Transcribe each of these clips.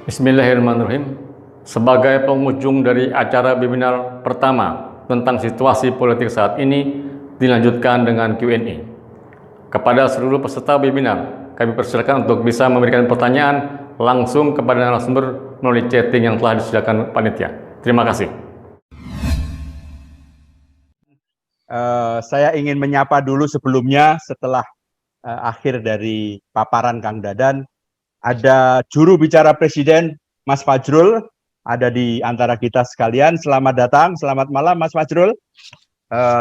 Bismillahirrahmanirrahim. Sebagai penghujung dari acara webinar pertama tentang situasi politik saat ini, dilanjutkan dengan Q&A. Kepada seluruh peserta webinar, kami persilakan untuk bisa memberikan pertanyaan langsung kepada narasumber melalui chatting yang telah disediakan panitia. Terima kasih. Saya ingin menyapa dulu sebelumnya setelah akhir dari paparan Kang Dadan. Ada juru bicara Presiden, Mas Fajrul, ada di antara kita sekalian. Selamat datang, selamat malam Mas Fajrul.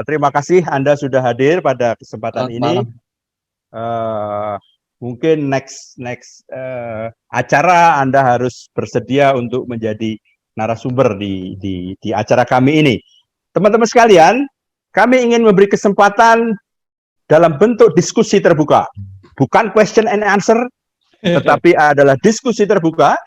Terima kasih Anda sudah hadir pada kesempatan ini. Mungkin next acara Anda harus bersedia untuk menjadi narasumber di acara kami ini. Teman-teman sekalian, kami ingin memberi kesempatan dalam bentuk diskusi terbuka. Bukan question and answer, tetapi adalah diskusi terbuka.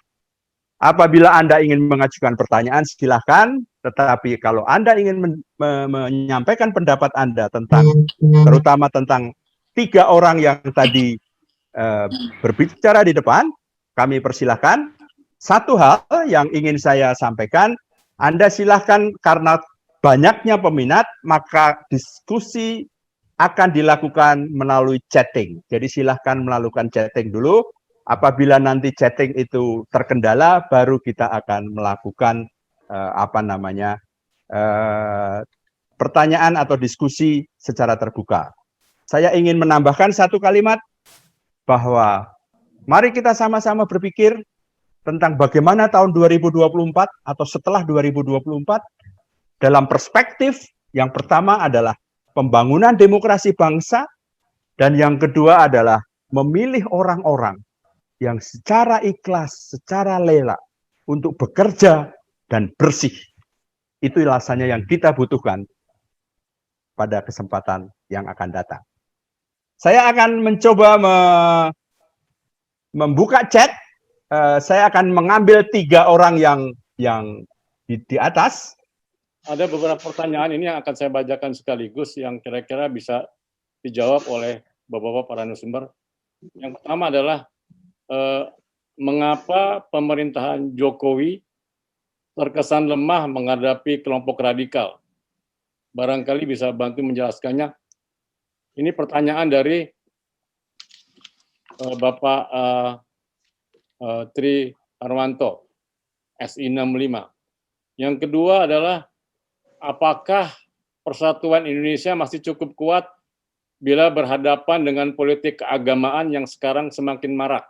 Apabila Anda ingin mengajukan pertanyaan, silahkan. Tetapi kalau Anda ingin menyampaikan pendapat Anda terutama tentang 3 orang yang tadi berbicara di depan, kami persilahkan. Satu hal yang ingin saya sampaikan, Anda silahkan, karena banyaknya peminat, maka diskusi akan dilakukan melalui chatting. Jadi silahkan melakukan chatting dulu. Apabila nanti chatting itu terkendala, baru kita akan melakukan pertanyaan atau diskusi secara terbuka. Saya ingin menambahkan satu kalimat, bahwa mari kita sama-sama berpikir tentang bagaimana tahun 2024 atau setelah 2024 dalam perspektif yang pertama adalah pembangunan demokrasi bangsa, dan yang kedua adalah memilih orang-orang yang secara ikhlas, secara rela untuk bekerja dan bersih. Itu rasanya yang kita butuhkan pada kesempatan yang akan datang. Saya akan mencoba membuka chat. Saya akan mengambil 3 orang yang di atas. Ada beberapa pertanyaan ini yang akan saya bacakan sekaligus yang kira-kira bisa dijawab oleh Bapak-Bapak para narasumber. Yang pertama adalah mengapa pemerintahan Jokowi terkesan lemah menghadapi kelompok radikal? Barangkali bisa bantu menjelaskannya. Ini pertanyaan dari Bapak Tri Arwanto, SI65. Yang kedua adalah, apakah persatuan Indonesia masih cukup kuat bila berhadapan dengan politik keagamaan yang sekarang semakin marak?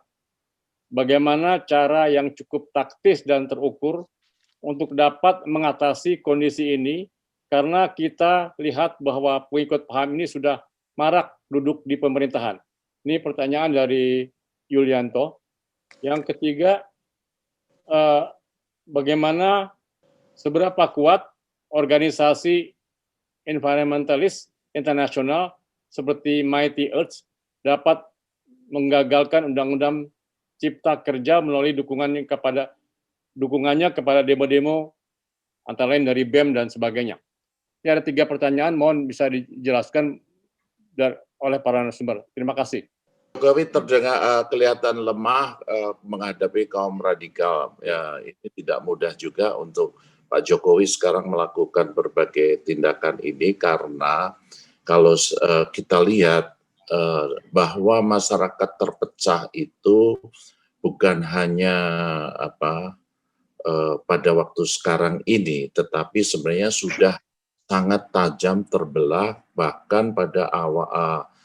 Bagaimana cara yang cukup taktis dan terukur untuk dapat mengatasi kondisi ini, karena kita lihat bahwa pengikut paham ini sudah marak duduk di pemerintahan. Ini pertanyaan dari Yulianto. Yang ketiga, bagaimana seberapa kuat organisasi environmentalis internasional seperti Mighty Earth dapat menggagalkan undang-undang Cipta Kerja melalui dukungannya kepada demo-demo antara lain dari BEM dan sebagainya. Ini ada 3 pertanyaan, mohon bisa dijelaskan oleh para narasumber. Terima kasih. Jokowi terdengar kelihatan lemah menghadapi kaum radikal. Ya, ini tidak mudah juga untuk Pak Jokowi sekarang melakukan berbagai tindakan ini, karena kalau kita lihat bahwa masyarakat terpecah itu bukan hanya pada waktu sekarang ini, tetapi sebenarnya sudah sangat tajam terbelah bahkan pada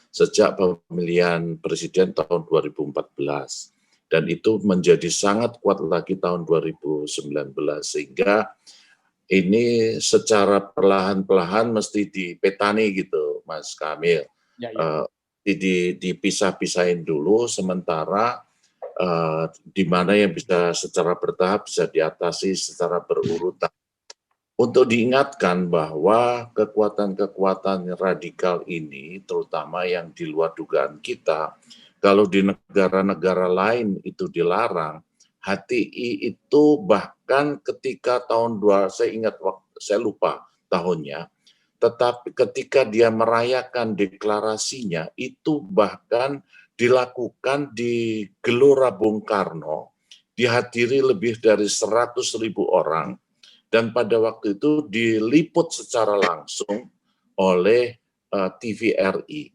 sejak pemilihan presiden tahun 2014, dan itu menjadi sangat kuat lagi tahun 2019, sehingga ini secara perlahan-lahan mesti dipetani gitu, Mas Kamil. Dipisah-pisahin dulu sementara, di mana yang bisa secara bertahap bisa diatasi secara berurutan. Untuk diingatkan bahwa kekuatan-kekuatan radikal ini, terutama yang di luar dugaan kita, kalau di negara-negara lain itu dilarang, HTI itu bahkan ketika saya lupa tahunnya, tetapi ketika dia merayakan deklarasinya, itu bahkan dilakukan di Gelora Bung Karno, dihadiri lebih dari 100.000 orang, dan pada waktu itu diliput secara langsung oleh TVRI.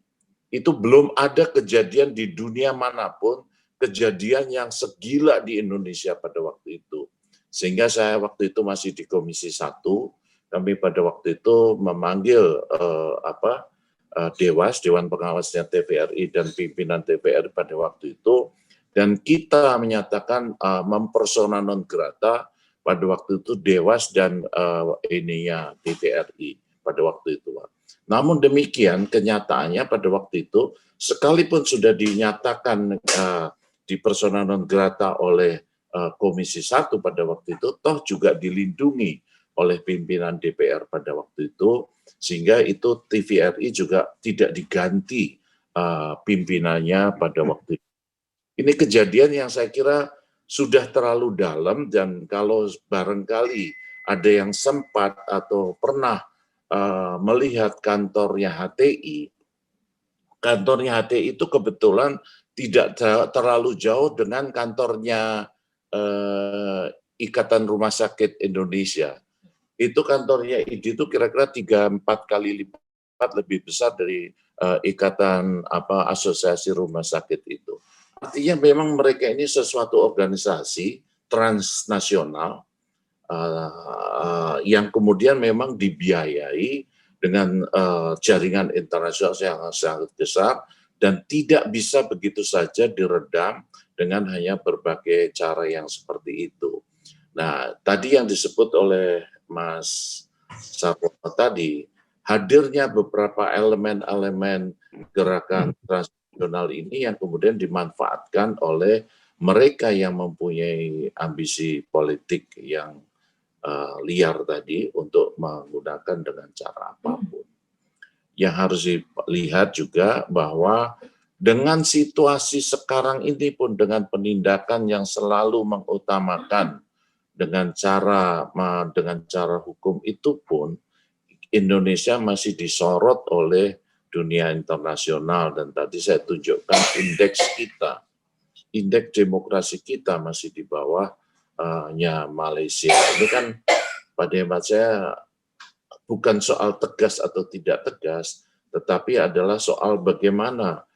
Itu belum ada kejadian di dunia manapun, kejadian yang segila di Indonesia pada waktu itu. Sehingga saya waktu itu masih di Komisi 1, kami pada waktu itu memanggil Dewas, Dewan Pengawasnya TVRI dan pimpinan TVRI pada waktu itu, dan kita menyatakan mempersona non grata pada waktu itu Dewas dan TVRI pada waktu itu. Namun demikian kenyataannya pada waktu itu, sekalipun sudah dinyatakan di persona non grata oleh Komisi 1 pada waktu itu, toh juga dilindungi oleh pimpinan DPR pada waktu itu, sehingga itu TVRI juga tidak diganti pimpinannya pada waktu itu. Ini kejadian yang saya kira sudah terlalu dalam, dan kalau barangkali ada yang sempat atau pernah melihat kantornya HTI itu kebetulan tidak terlalu jauh dengan kantornya Ikatan Rumah Sakit Indonesia. Itu kantornya ID itu kira-kira 3-4 kali lipat lebih besar dari Ikatan Asosiasi Rumah Sakit itu. Artinya memang mereka ini sesuatu organisasi transnasional yang kemudian memang dibiayai dengan jaringan internasional yang sangat besar, dan tidak bisa begitu saja diredam dengan hanya berbagai cara yang seperti itu. Nah, tadi yang disebut oleh Mas Sarwono tadi, hadirnya beberapa elemen-elemen gerakan transnasional ini yang kemudian dimanfaatkan oleh mereka yang mempunyai ambisi politik yang liar tadi untuk menggunakan dengan cara apapun. Yang harus dilihat juga bahwa dengan situasi sekarang ini pun, dengan penindakan yang selalu mengutamakan dengan cara hukum itu pun, Indonesia masih disorot oleh dunia internasional. Dan tadi saya tunjukkan indeks kita, indeks demokrasi kita masih di bawah Malaysia. Ini kan pada hemat saya bukan soal tegas atau tidak tegas, tetapi adalah soal bagaimana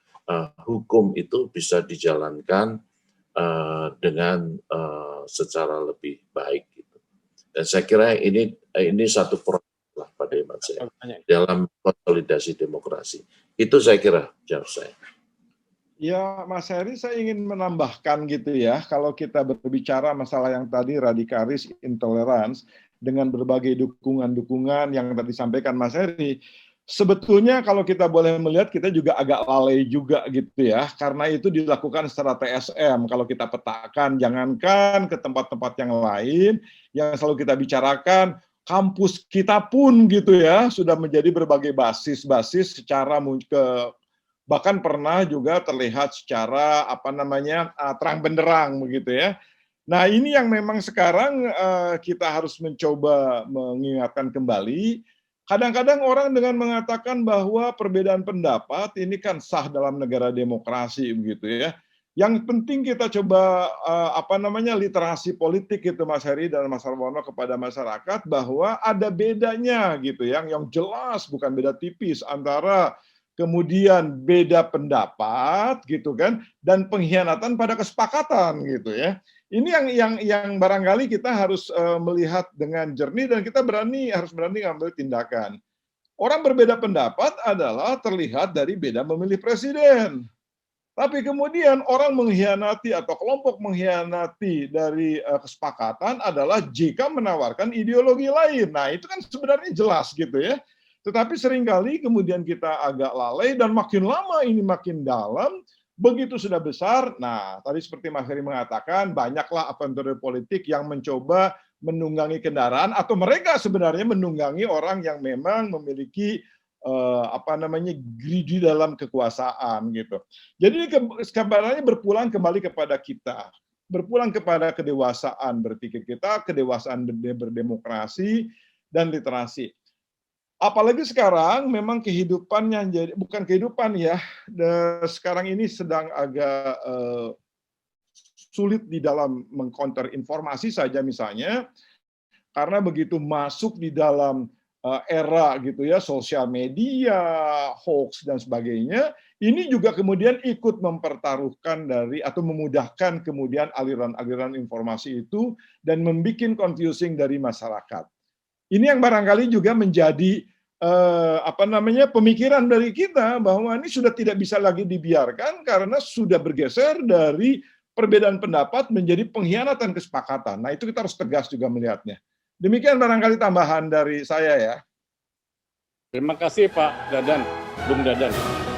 hukum itu bisa dijalankan dengan secara lebih baik. Gitu. Dan saya kira ini satu proses lah pada hemat saya dalam konsolidasi demokrasi. Itu saya kira jawab saya. Ya, Mas Heri, saya ingin menambahkan gitu ya, kalau kita berbicara masalah yang tadi radikalis, intolerans, dengan berbagai dukungan-dukungan yang tadi disampaikan Mas Heri, sebetulnya kalau kita boleh melihat, kita juga agak lalai juga gitu ya, karena itu dilakukan secara TSM. Kalau kita petakan, jangankan ke tempat-tempat yang lain, yang selalu kita bicarakan, kampus kita pun gitu ya, sudah menjadi berbagai basis-basis secara bahkan pernah juga terlihat secara terang benderang begitu ya. Nah, ini yang memang sekarang kita harus mencoba mengingatkan kembali. Kadang-kadang orang dengan mengatakan bahwa perbedaan pendapat ini kan sah dalam negara demokrasi begitu ya. Yang penting kita coba literasi politik gitu Mas Heri dan Mas Sarwono kepada masyarakat, bahwa ada bedanya gitu yang jelas, bukan beda tipis, antara kemudian beda pendapat gitu kan, dan pengkhianatan pada kesepakatan gitu ya. Ini yang barangkali kita harus melihat dengan jernih, dan kita harus berani ngambil tindakan. Orang berbeda pendapat adalah terlihat dari beda memilih presiden. Tapi kemudian orang mengkhianati atau kelompok mengkhianati dari kesepakatan adalah jika menawarkan ideologi lain. Nah, itu kan sebenarnya jelas gitu ya. Tetapi seringkali kemudian kita agak lalai, dan makin lama ini makin dalam, begitu sudah besar. Nah, tadi seperti Mas Heri mengatakan, banyaklah aventur politik yang mencoba menunggangi kendaraan, atau mereka sebenarnya menunggangi orang yang memang memiliki greedy dalam kekuasaan gitu. Jadi sebenarnya berpulang kembali kepada kita, berpulang kepada kedewasaan berpikir kita, kedewasaan berdemokrasi dan literasi. Apalagi sekarang memang kehidupannya jadi bukan kehidupan ya. Sekarang ini sedang agak sulit di dalam mengcounter informasi saja misalnya, karena begitu masuk di dalam era gitu ya, sosial media, hoax dan sebagainya, ini juga kemudian ikut mempertaruhkan dari atau memudahkan kemudian aliran-aliran informasi itu dan membuat confusing dari masyarakat. Ini yang barangkali juga menjadi pemikiran dari kita bahwa ini sudah tidak bisa lagi dibiarkan karena sudah bergeser dari perbedaan pendapat menjadi pengkhianatan kesepakatan. Nah, itu kita harus tegas juga melihatnya. Demikian barangkali tambahan dari saya ya. Terima kasih Pak Dadan, Bung Dadan.